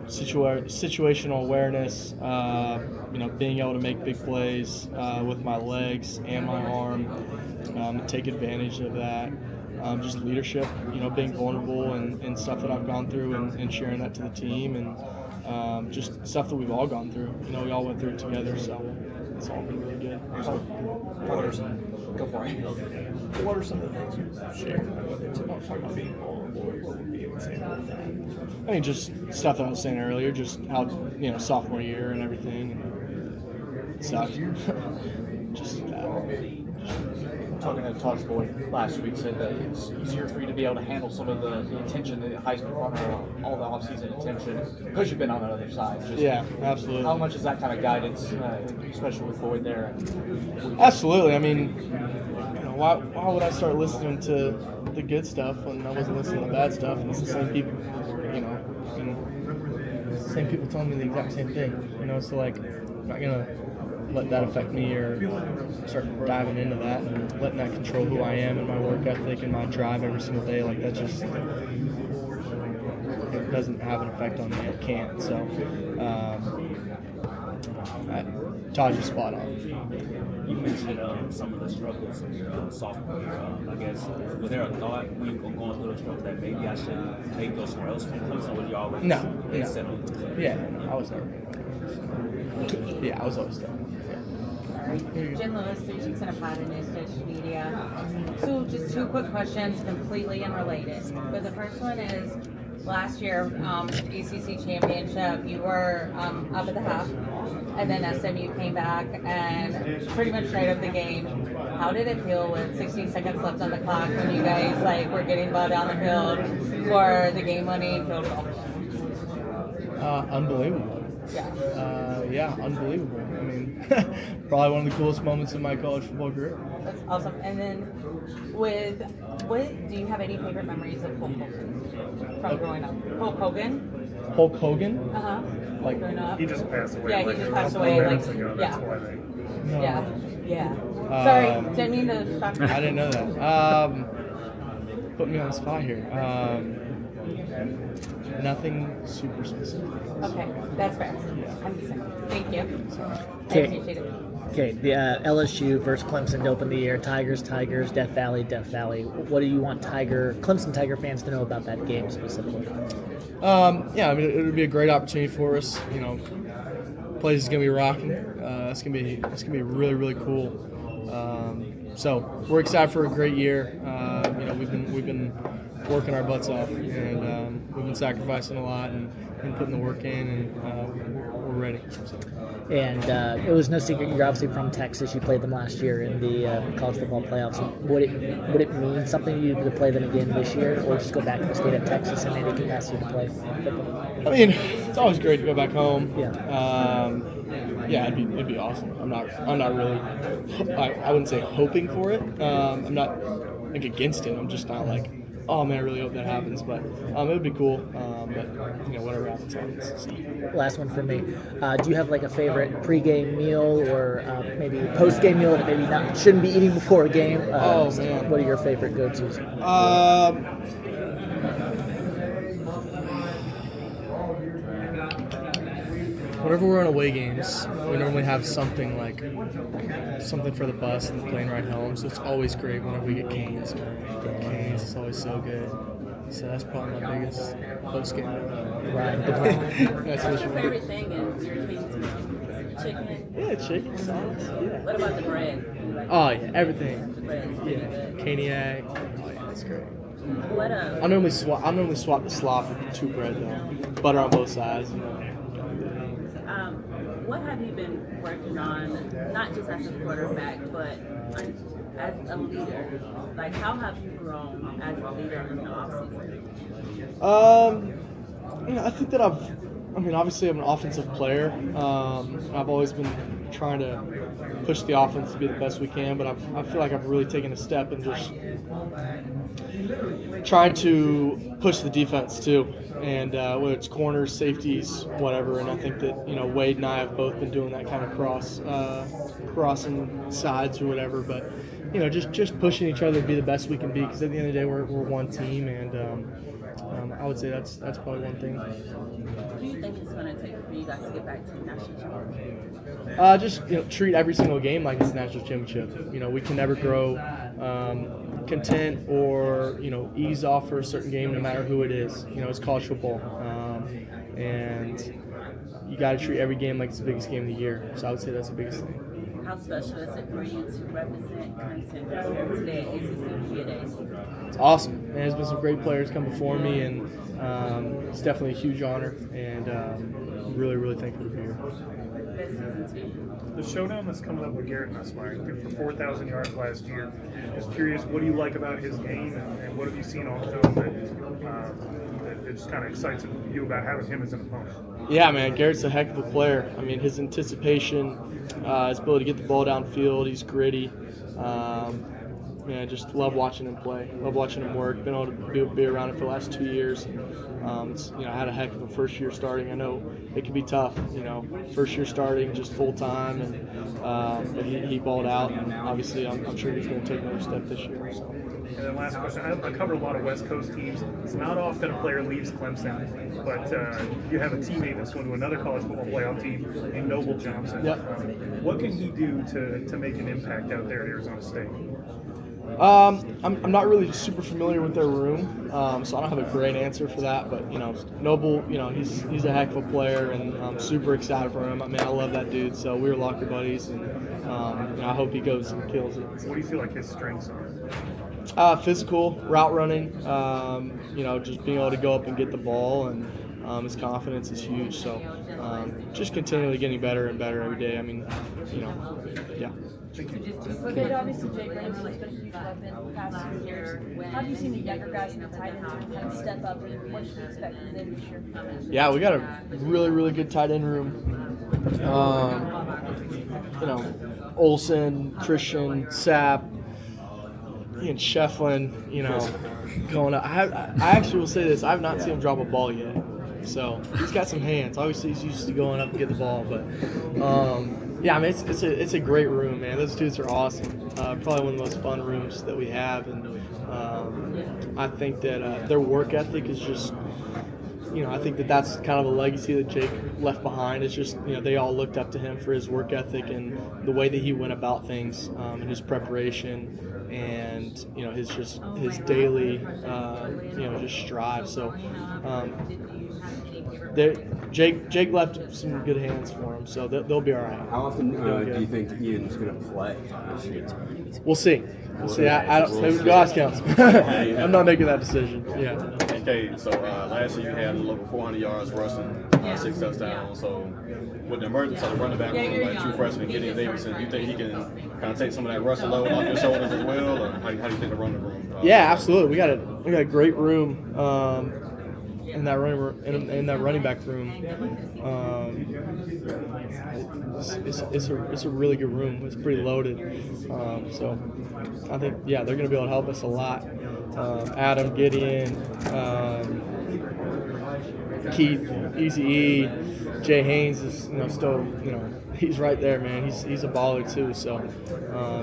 situational awareness, being able to make big plays with my legs and my arm, take advantage of that. Just leadership, being vulnerable and stuff that I've gone through and sharing that to the team, and just stuff that we've all gone through. We all went through it together, so it's all been really good. Go for it. What are some of the things you shared? Talk about being vulnerable. What would be an example of that? I mean, just stuff that I was saying earlier, just how, sophomore year and everything, and it sucked. just Talking to Todd's boy last week, said that it's easier for you to be able to handle some of the attention, the Heisman runner, all the offseason attention, because you've been on the other side. Yeah, absolutely. How much is that kind of guidance, especially with Boyd there? Absolutely. I mean, why would I start listening to the good stuff when I wasn't listening to the bad stuff? And it's the same people, and it's the same people telling me the exact same thing. So like, I'm not gonna let that affect me or start diving into that and letting that control who I am and my work ethic and my drive every single day. Like, that just, it doesn't have an effect on me. It can't. So Todd's just spot on. You mentioned some of the struggles in your sophomore year. I guess, was there a thought when you were going through the struggle that maybe I should maybe go somewhere else from Clemson? Or you always settled? Yeah, I was there. Yeah, I was always there. Jen Lewis, 3 Chicks and a Pod in News Dish Media. So just 2 quick questions, completely unrelated. But the first one is, last year, ACC Championship, you were up at the half, and then SMU came back and pretty much tied up the game. How did it feel with 16 seconds left on the clock when you guys were getting ball down the field for the game-winning field goal? Unbelievable. Yeah. Unbelievable. I mean, probably one of the coolest moments in my college football career. That's awesome. And then, do you have any favorite memories of Hulk Hogan from growing up? Hulk Hogan? Hulk Hogan? Like growing up. He just passed away. Yeah, he just passed away. Ago. That's why they. No. Yeah. Sorry, didn't mean to shock you. I didn't know that. Put me on the spot here. Nothing super specific. Okay, that's fair. I'm just saying. Thank you. Okay. I appreciate it. Okay, the LSU versus Clemson to open the year. Tigers, Death Valley. What do you want Clemson Tiger fans to know about that game specifically? I mean, it would be a great opportunity for us. Place is gonna be rocking. It's gonna be really, really cool. So we're excited for a great year. We've been working our butts off, and we've been sacrificing a lot and putting the work in, and we're ready. So. And it was no secret you're obviously from Texas. You played them last year in the college football playoffs. Would it mean something to you to play them again this year, or just go back to the state of Texas and any capacity to play football? I mean, it's always great to go back home. Yeah. It'd be awesome. I'm not really. I wouldn't say hoping for it. I'm not against it. I'm just not like, oh man, I really hope that happens. But it would be cool. But whatever happens. So. Last one for me. Do you have a favorite pregame meal or maybe postgame meal that maybe shouldn't be eating before a game? Oh man, what are your favorite go-tos? Whenever we're on away games, we normally have something for the bus and the plane ride home. So it's always great whenever we get canes. Canes is always so good. So that's probably my biggest post game. Right. That's What's your favorite thing in your canes? Chicken? Yeah, chicken sauce. Yeah. What about the bread? Oh yeah, everything. The bread is Yeah, good. caniac. Oh yeah, that's great. What I normally swap the slop with 2 bread though. Butter on both sides. What have you been working on, not just as a quarterback, but as a leader? How have you grown as a leader in the offseason? I think that obviously I'm an offensive player. I've always been trying to push the offense to be the best we can, but I feel like I've really taken a step and just trying to push the defense too. And whether it's corners, safeties, whatever, and I think that Wade and I have both been doing that kind of crossing sides or whatever. But just pushing each other to be the best we can be, because at the end of the day we're one team, and I would say that's probably one thing. Do you guys to get back to the national championship? Just treat every single game like it's a national championship. We can never grow content or ease off for a certain game, no matter who it is. It's college football, and you got to treat every game like it's the biggest game of the year. So I would say that's the biggest thing. How special is it for you to represent Clemson here today at ACC Media Days? It's awesome. And there's been some great players come before me, and it's definitely a huge honor, and really, really thankful to be here. Best season to you. The showdown that's coming up with Garrett Nussmeier, for 4,000 yards last year. Just curious, what do you like about his game, and what have you seen on film that just kind of excites you about having him as an opponent? Yeah, man, Garrett's a heck of a player. I mean, his anticipation, his ability to get the ball downfield, he's gritty. I just love watching him play. Love watching him work. Been able to be around him for the last 2 years. I had a heck of a first year starting. I know it can be tough. First year starting just full time, and but he balled out. And obviously, I'm sure he's going to take another step this year. So. And then last question, I cover a lot of West Coast teams. It's not often a player leaves Clemson, but you have a teammate that's going to another college football playoff team named Noble Johnson. Yep. What can he do to make an impact out there at Arizona State? I'm not really super familiar with their room, so I don't have a great answer for that. But Noble, he's a heck of a player, and I'm super excited for him. I mean, I love that dude. So we were locker buddies, and I hope he goes and kills it. What do you feel like his strengths are? Physical, route running, just being able to go up and get the ball, and his confidence is huge. So just continually getting better and better every day. I mean, yeah. Cade, obviously Jake Ramsey's been a huge weapon the past few years. How do you see the younger guys in the tight end room kind of step up, and what should we expect from them this year? Yeah, we got a really, really good tight end room. Olsen, Christian, Sapp, Ian Shefflin, going up. I actually will say this: I have not seen him drop a ball yet. So he's got some hands. Obviously, he's used to going up and get the ball, but yeah, I mean it's a great room, man. Those dudes are awesome. Probably one of the most fun rooms that we have, and I think that their work ethic is just. I think that's kind of a legacy that Jake left behind. It's just, they all looked up to him for his work ethic and the way that he went about things, and his preparation, and his daily just strive. So Jake left some good hands for him, so they'll be all right. How often do you think Ian's going to play this year? We'll see. We'll see. I don't. God's counsel. I'm not making that decision. Yeah. Okay, so last year you had a little over 400 yards rushing, 6 touchdowns. So with the emergence of the running back room, like true freshman Gideon Davidson, do you think he can kind of take some of that rushing load off your shoulders as well, or how do you think the running room? Yeah, absolutely. We got a great room in that running back room. It's a really good room. It's pretty loaded. So I think they're going to be able to help us a lot. Adam, Gideon, Keith, Easy E, Jay Haynes is still he's right there, man. He's a baller too. So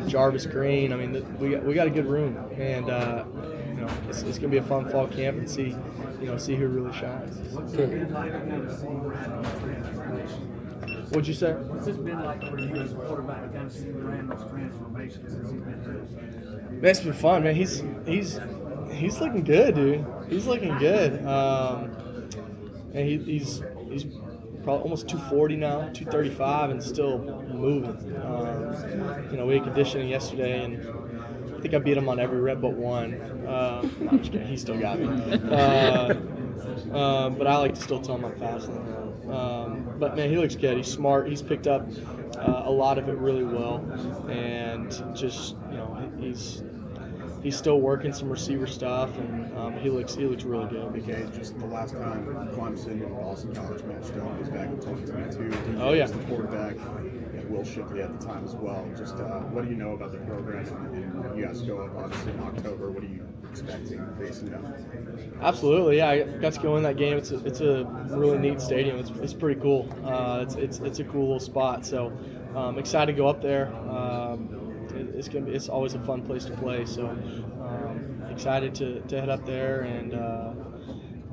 Jarvis Green. I mean we got a good room, and it's going to be a fun fall camp and see who really shines. What'd you say? What's this been like for you as a quarterback to kind of see Randall's transformation since he's been there? Man, it's been fun, man. He's looking good, dude. He's looking good. And he's probably almost 240 now, 235, and still moving. We had conditioning yesterday, and I think I beat him on every rep but one. I'm just kidding. He still got me. But I like to still tell him I'm faster than him. But man, he looks good. He's smart. He's picked up a lot of it really well, and just he's still working some receiver stuff, and he looks really good. Okay, just the last time Clemson and Boston College matched up was back in 2022. Oh yeah, the quarterback. Will Shipley at the time as well. Just what do you know about the program? And you guys go up obviously in October. What are you expecting facing them? Absolutely, yeah. I got to go in that game. It's a really neat stadium. It's pretty cool. It's a cool little spot. So excited to go up there. It's always a fun place to play. So excited to head up there and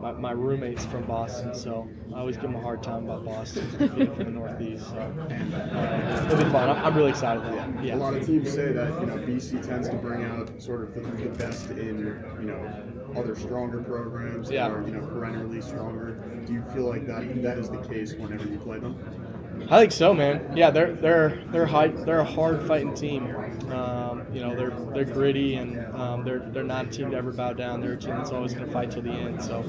my roommate's from Boston, so I always give him a hard time about Boston being from the Northeast. So it'll be fun. I'm really excited about it. Yeah. A lot of teams say that BC tends to bring out sort of the best in other stronger programs that are perennially stronger. Do you feel like that is the case whenever you play them? I think so, man. Yeah, they're a hard fighting team. They're gritty, and they're not a team to ever bow down. They're a team that's always going to fight till the end. So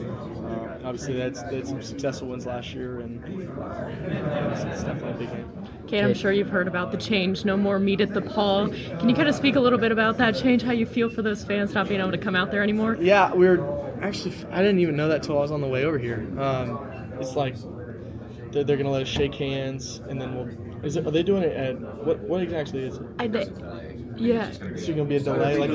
obviously they had some successful wins last year, and it's definitely a big game. Cade, I'm sure you've heard about the change. No more meat at the Paul. Can you kind of speak a little bit about that change? How you feel for those fans not being able to come out there anymore? Yeah, I didn't even know that till I was on the way over here. It's like they're going to let us shake hands, and then are they doing it at what exactly is it? Yeah. So you're going to be a delay like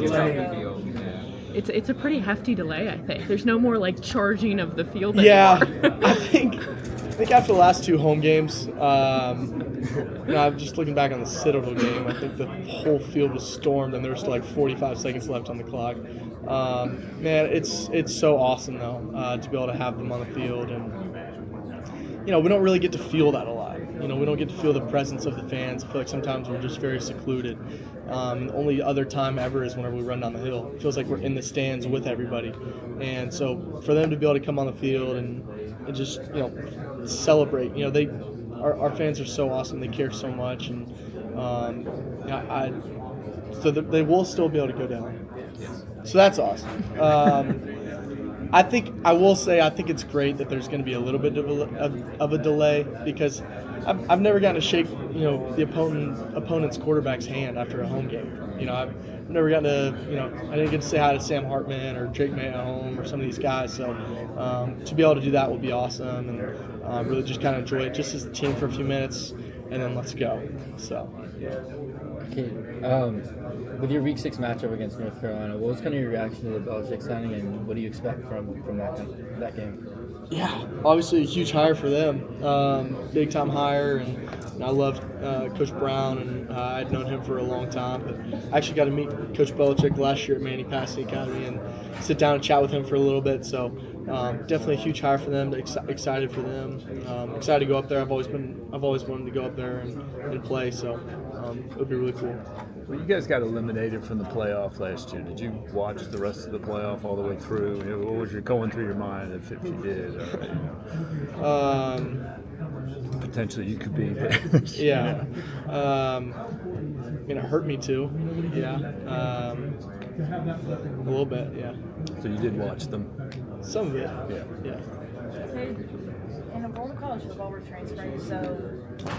it's It's a pretty hefty delay, I think. There's no more like charging of the field anymore. Yeah, I think after the last 2 home games, I'm just looking back on the Citadel game. I think the whole field was stormed, and there was still like 45 seconds left on the clock. Man, it's so awesome though to be able to have them on the field, and we don't really get to feel that a lot. We don't get to feel the presence of the fans. I feel like sometimes we're just very secluded. The only other time ever is whenever we run down the hill. It feels like we're in the stands with everybody. And so for them to be able to come on the field and just, celebrate, our fans are so awesome. They care so much. And so they will still be able to go down. So that's awesome. I think it's great that there's going to be a little bit of a delay, because I've never gotten to shake the opponent's quarterback's hand after a home game. I've never gotten to I didn't get to say hi to Sam Hartman or Drake May at home or some of these guys. So to be able to do that will be awesome, and really just kind of enjoy it just as a team for a few minutes, and then let's go. So. Okay. With your Week 6 matchup against North Carolina, what was kind of your reaction to the Belichick signing, and what do you expect from that game? Yeah, obviously a huge hire for them, big time hire, and I loved Coach Brown, and I'd known him for a long time. But I actually got to meet Coach Belichick last year at Manny Passing Academy and sit down and chat with him for a little bit. So definitely a huge hire for them. Excited for them. Excited to go up there. I've always wanted to go up there and play. So it would be really cool. Well, you guys got eliminated from the playoff last year. Did you watch the rest of the playoff all the way through? What was going through your mind if you did? Potentially you could be there. Yeah. It hurt me too. Yeah. A little bit, yeah. So you did watch them? Some of it. Yeah. Okay. In a world of college football, we're transferring so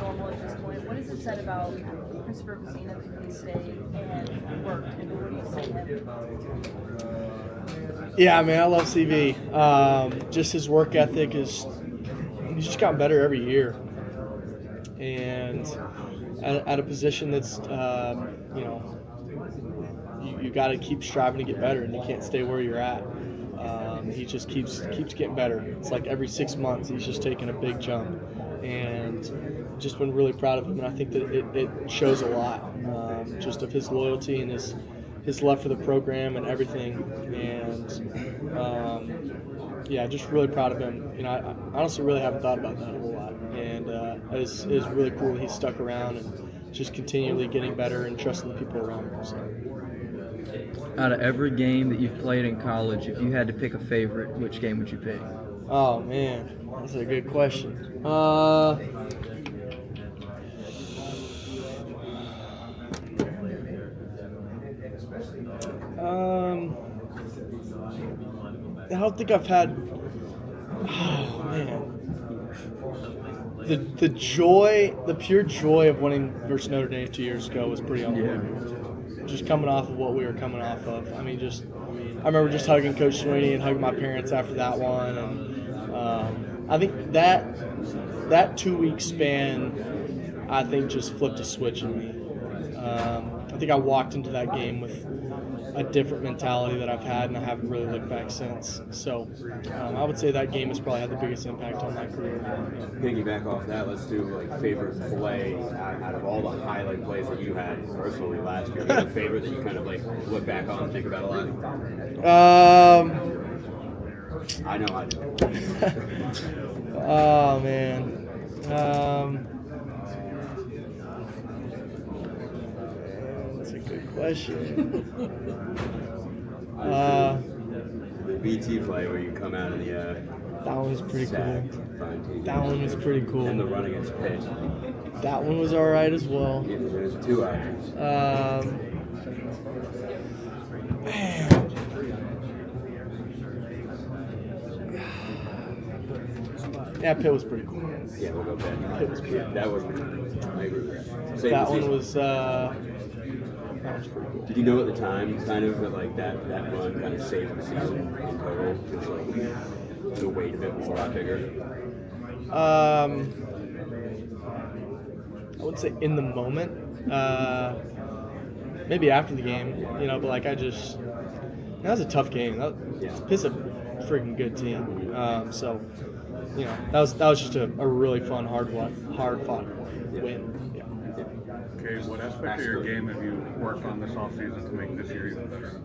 normal at this point. What is it said about Christopher Vizina to K-State and work, and what do you see him? Yeah, man, I love CV. Just his work ethic he's just gotten better every year. And at a position that's, you got to keep striving to get better, and you can't stay where you're at. He just keeps getting better. It's like every 6 months he's just taking a big jump, and just been really proud of him. And I think that it shows a lot, just of his loyalty and his love for the program and everything. And just really proud of him. I honestly really haven't thought about that a whole lot, and it's really cool that he's stuck around and just continually getting better and trusting the people around him. So. Out of every game that you've played in college, if you had to pick a favorite, which game would you pick? Oh man, that's a good question. I don't think I've had. Oh man. The joy, the pure joy of winning versus Notre Dame 2 years ago was pretty unbelievable. Yeah. Just coming off of what we were coming off of. I remember just hugging Coach Sweeney and hugging my parents after that one. And I think that 2 week span, I think just flipped a switch in me. I think I walked into that game with a different mentality that I've had, and I haven't really looked back since. So I would say that game has probably had the biggest impact on my career. Piggyback off that, let's do favorite play out of all the highlight plays that you had personally last year. Do you have a favorite that you kind of look back on and think about a lot? I know I do. Oh man. That's a good question. The BT play where you come out of the that one was pretty cool. That one was pretty cool. And the run against Pitt. That one was all right as well. Yeah, there's 2 options. Man. Yeah, Pitt was pretty cool. Yeah, we'll go Pitt. Pitt was pretty cool. That was pretty cool. I agree with that. That one was pretty cool. Did you know at the time, kind of, that like that run kind of saved the season in total? Just like the weight of it was a lot bigger. I would say in the moment, maybe after the game, but like that was a tough game. Pitt's a freaking good team. So, that was just a really fun, hard fought win. Okay, what aspect of your game have you worked on this offseason to make this year even better?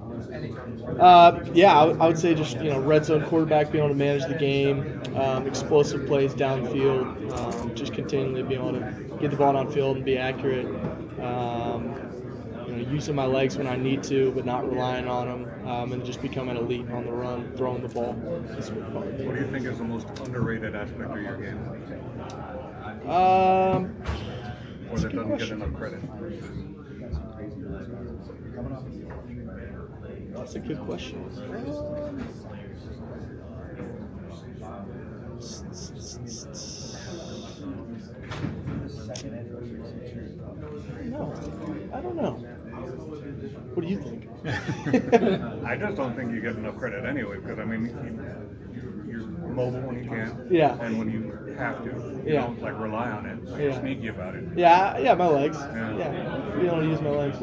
I would say just red zone quarterback, being able to manage the game, explosive plays downfield, just continually being able to get the ball downfield and be accurate. Using my legs when I need to, but not relying on them, and just becoming elite on the run, throwing the ball. What do you think is the most underrated aspect of your game? Or that doesn't get enough credit? That's a good question. No, I don't know. What do you think? I just don't think you get enough credit anyway, because I mean, you're mobile when you can, and when you have to, you don't like rely on it. Like you're sneaky about it. Yeah, my legs. Being able to use my legs.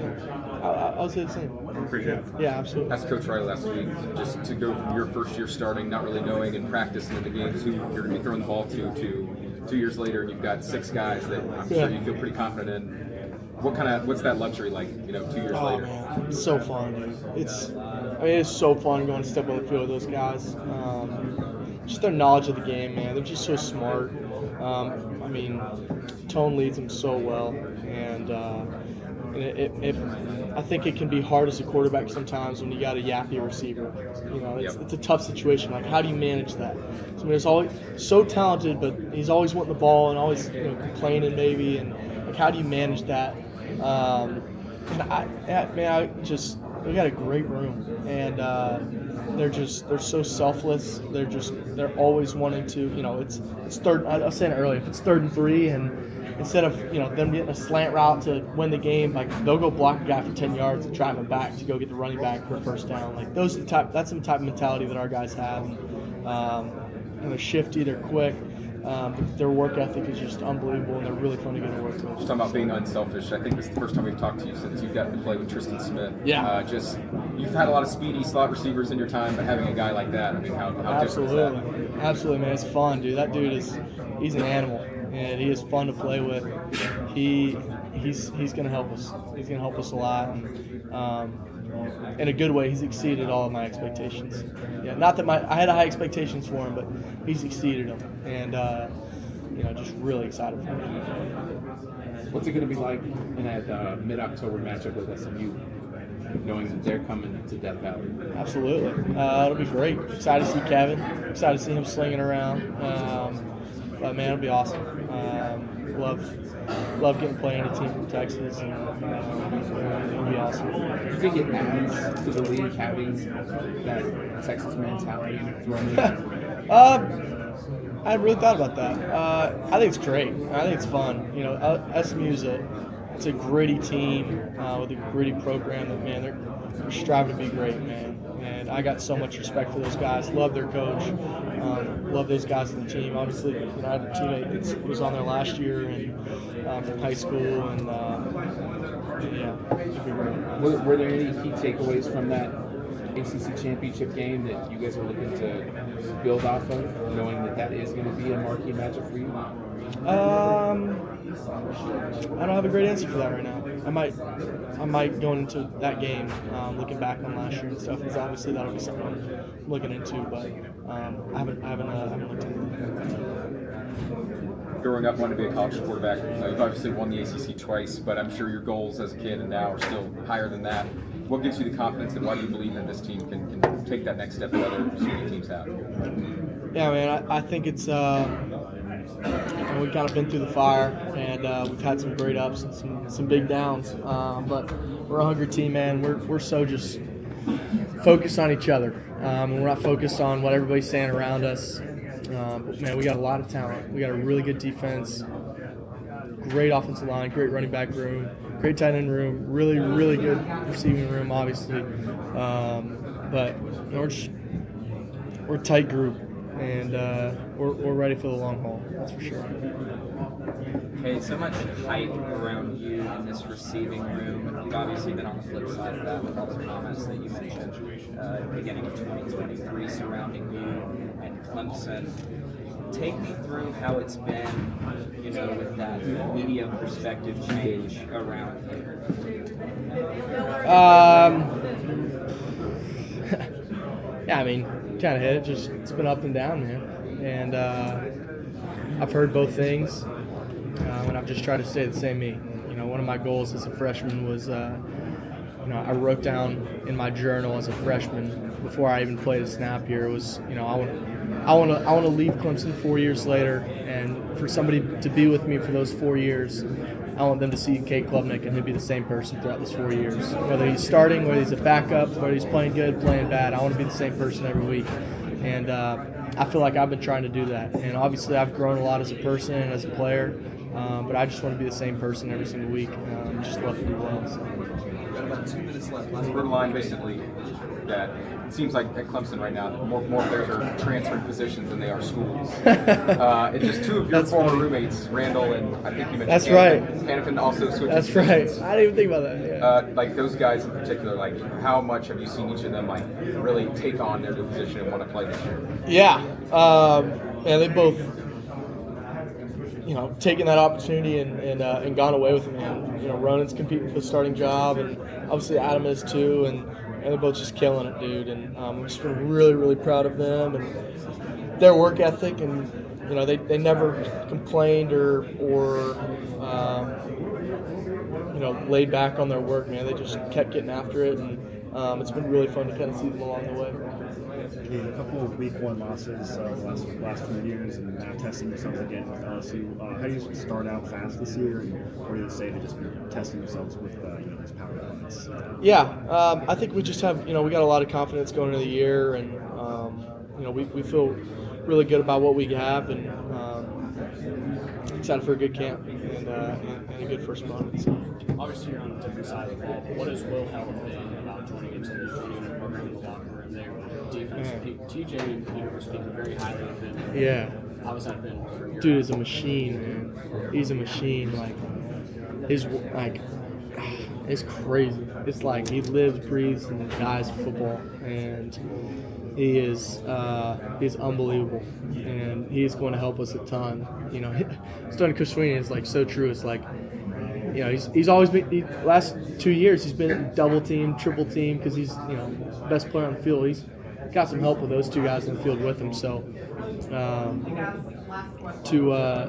I'll say the same. I appreciate it. Yeah, absolutely. Asked Coach Riley last week, just to go from your first year starting, not really knowing in practice and in the games who you're going to be throwing the ball to 2 years later, and you've got 6 guys that I'm sure you feel pretty confident in. What's that luxury like? 2 years later. Man, it's so fun, dude. It's so fun going to step on the field with those guys. Just their knowledge of the game, man. They're just so smart. Tone leads them so well, and I think it can be hard as a quarterback sometimes when you got a yappy receiver. It's a tough situation. Like, how do you manage that? So, he's always so talented, but he's always wanting the ball and always complaining maybe. And like, how do you manage that? We got a great room, and they're so selfless. They're always wanting to. It's third. I was saying it earlier. If it's 3rd and 3, and instead of them getting a slant route to win the game, like they'll go block a guy for 10 yards and drive him back to go get the running back for a first down. Like that's the type of mentality that our guys have. And they're shifty, they're quick. Their work ethic is just unbelievable, and they're really fun to get to work with. Just talking about being unselfish, I think this is the first time we've talked to you since you've gotten to play with Tristan Smith. Yeah. You've had a lot of speedy slot receivers in your time, but having a guy like that, how different is that? Absolutely, man. It's fun, dude. That dude he's an animal, and he is fun to play with. He's going to help us. He's going to help us a lot. And, in a good way, he's exceeded all of my expectations. Yeah, not that I had high expectations for him, but he's exceeded them, and just really excited for him. What's it going to be like in that mid-October matchup with SMU, knowing that they're coming to Death Valley? Absolutely, it'll be great. Excited to see Kevin. Excited to see him slinging around. But man, it'll be awesome. Love getting playing a team from Texas, and it'll be awesome. Do you think it adds to the league having that Texas mentality thrown in? I hadn't really thought about that. I think it's great. I think it's fun. SMU is a gritty team with a gritty program that, man, they're striving to be great, man. And I got so much respect for those guys. Love their coach. Love those guys on the team. Obviously, I had a teammate that was on there last year and from high school, and it'd be great. Were there any key takeaways from that ACC championship game that you guys are looking to build off of, knowing that that is going to be a marquee matchup for you? I don't have a great answer for that right now. I might go into that game looking back on last year and stuff, because obviously that'll be something I'm looking into, but I haven't looked into it. Growing up, wanting to be a college quarterback, you've obviously won the ACC twice, but I'm sure your goals as a kid and now are still higher than that. What gives you the confidence, and why do you believe that this team can take that next step that other senior teams have? Yeah, man, I think it's we've kind of been through the fire, and we've had some great ups and some big downs, but we're a hungry team, man. We're so just focused on each other, and we're not focused on what everybody's saying around us. But man, we got a lot of talent. We got a really good defense, great offensive line, great running back room, great tight end room, really, really good receiving room, obviously. But you know, we're a tight group, and we're ready for the long haul. That's for sure. Hey, so much hype around you in this receiving room, and you've obviously been on the flip side of that with all the comments that you mentioned beginning of 2023 surrounding you and Clemson. Take me through how it's been, with that media perspective change around here. Yeah, I mean, kind of hit it. Just it's been up and down, man. And I've heard both things, and I've just tried to stay the same me. One of my goals as a freshman was, I wrote down in my journal as a freshman before I even played a snap here was, I want to leave Clemson 4 years later, and for somebody to be with me for those 4 years, I want them to see Cade Klubnik and he'll be the same person throughout those 4 years. Whether he's starting, whether he's a backup, whether he's playing good, playing bad, I want to be the same person every week. And I feel like I've been trying to do that. And obviously I've grown a lot as a person and as a player, but I just want to be the same person every single week. Just love to do well. So. About 2 minutes left. We're line recently that it seems like at Clemson right now, more players are transferring positions than they are schools. And just 2 of your former roommates, Randall and I think you mentioned That's right. Hannafin also switched. That's positions. Right. I didn't even think about that. Yeah. Like those guys in particular, like how much have you seen each of them like really take on their new position and want to play this year? Yeah. They both, taken that opportunity and gone away with it, man. Ronan's competing for the starting job, and obviously Adam is too, and they're both just killing it, dude. And I've just been really, really proud of them and their work ethic, and they never complained or laid back on their work, man. They just kept getting after it, and it's been really fun to kind of see them along the way. A couple of week 1 losses last few years, and now testing yourselves again with LSU. How do you start out fast this year, and what do you say to just testing yourselves with these power elements? Yeah, I think we just have we got a lot of confidence going into the year, and we feel really good about what we have, and excited for a good camp and a good first month. So. Obviously, you're on a different side of the ball, but what has Will Held been about joining a program in the locker room there? Defense. TJ, was speaking very highly of him. Yeah. How has that been for your Dude is a machine, man. He's a machine. It's crazy. It's like he lives, breathes, and dies football, and he is unbelievable, and he's going to help us a ton. Starting Coach Sweeney is so true. It's like. He's always been last 2 years. He's been double team, triple team because he's best player on the field. He's got some help with those 2 guys in the field with him. So to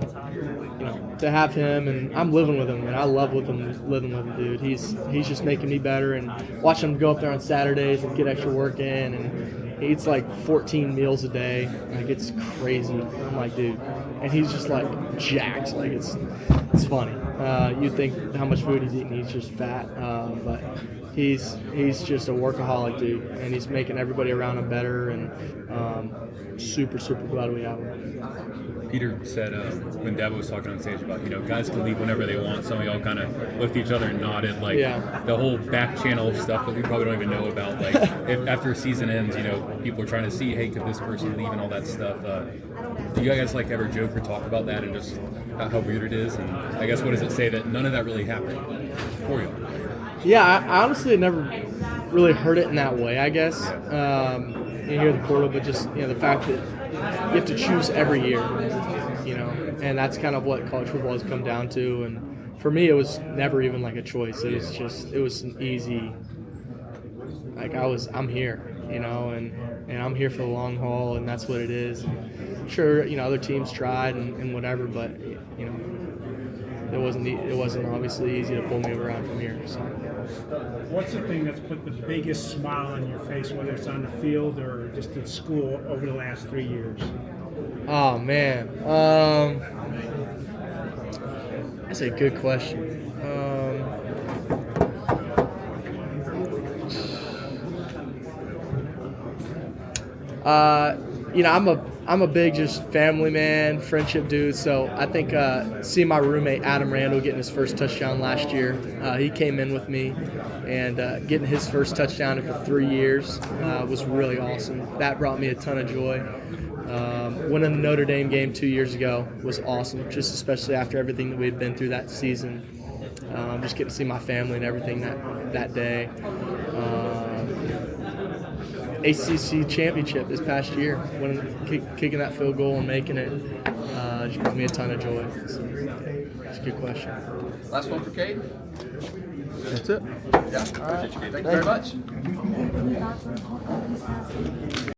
have him, and I'm living with him, and I love living with him, dude. He's just making me better, and watching him go up there on Saturdays and get extra work in, and he eats 14 meals a day. It's crazy. I'm like, dude, and he's just jacked. It's funny. You'd think how much food he's eating, he's just fat, but he's just a workaholic, dude, and he's making everybody around him better, and super, super glad we have him. Peter said when Dabo was talking on stage about, guys can leave whenever they want. Some of y'all kind of looked at each other and nodded, the whole back channel stuff that we probably don't even know about. If after a season ends, people are trying to see, hey, could this person leave and all that stuff. Do you guys ever joke or talk about that and just how weird it is? And I guess what does it say that none of that really happened for you? Yeah, I honestly never really heard it in that way, I guess. You hear the portal, but just the fact that you have to choose every year, and that's kind of what college football has come down to. And for me, it was never even like a choice. It was an easy. Like I'm here, and I'm here for the long haul, and that's what it is. Sure, other teams tried and whatever, but it wasn't obviously easy to pull me around from here. So. What's the thing that's put the biggest smile on your face, whether it's on the field or just at school, over the last 3 years? Oh man, that's a good question. I'm a big just family man, friendship dude. So I think seeing my roommate Adam Randall getting his first touchdown last year, he came in with me, and getting his first touchdown after 3 years was really awesome. That brought me a ton of joy. Winning the Notre Dame game 2 years ago was awesome, just especially after everything that we had been through that season. Just getting to see my family and everything that day. ACC championship this past year, kicking that field goal and making it, just brought me a ton of joy. So, it's a good question. Last one for Cade. That's it. Yeah. All right. Thank you very much.